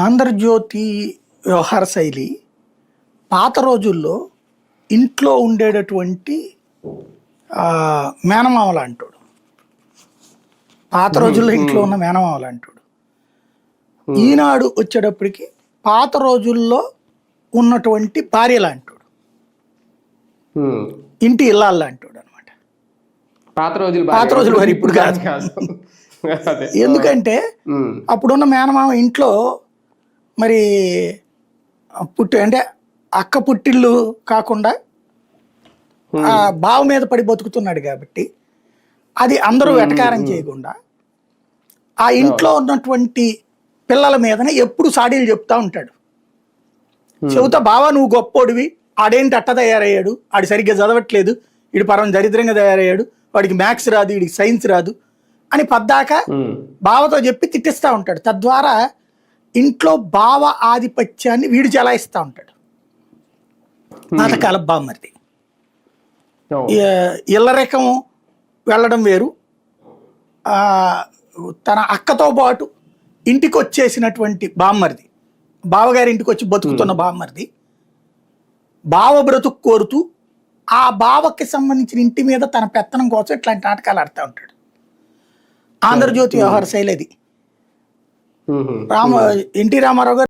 ఆంధ్రజ్యోతి వ్యవహార శైలి పాత రోజుల్లో ఇంట్లో ఉండేటటువంటి మేనమామల అంటాడు. పాత రోజుల్లో ఇంట్లో ఉన్న మేనమామల అంటాడు. ఈనాడు వచ్చేటప్పటికి పాత రోజుల్లో ఉన్నటువంటి భార్యలు అంటాడు, ఇంటి ఇల్లాళ్ళు అంటాడు అనమాట. పాత రోజులు మరి ఇప్పుడు కాదు. ఎందుకంటే అప్పుడున్న మేనమామ ఇంట్లో మరి అంటే అక్క పుట్టిళ్ళు కాకుండా ఆ బావ మీద పడి బతుకుతున్నాడు కాబట్టి అది అందరూ వెటకారం చేయకుండా ఆ ఇంట్లో ఉన్నటువంటి పిల్లల మీదనే ఎప్పుడు సాడీలు చెప్తా ఉంటాడు. చెబుతా, బావా నువ్వు గొప్పోడివి, ఆడేంటి అట్ట తయారయ్యాడు, ఆడు సరిగ్గా చదవట్లేదు, వీడు పరం దరిద్రంగా తయారయ్యాడు, వాడికి మ్యాథ్స్ రాదు, వీడికి సైన్స్ రాదు అని పద్దాక బావతో చెప్పి తిట్టిస్తూ ఉంటాడు. తద్వారా ఇంట్లో బావ ఆధిపత్యాన్ని వీడు చెలాయిస్తూ ఉంటాడు. నాటకాల బామ్మర్ది ఇళ్ళరేఖం వెళ్ళడం వేరు, తన అక్కతో పాటు ఇంటికి వచ్చేసినటువంటి బామ్మర్ది, బావగారి ఇంటికి వచ్చి బతుకుతున్న బామ్మర్ది బావ బ్రతుకు కోరుతూ ఆ బావకి సంబంధించిన ఇంటి మీద తన పెత్తనం కోసం ఇట్లాంటి నాటకాలు ఆడుతూ ఉంటాడు. ఆంధ్రజ్యోతి వ్యవహార శైలి అది. ఎన్టీ రామారావు గారు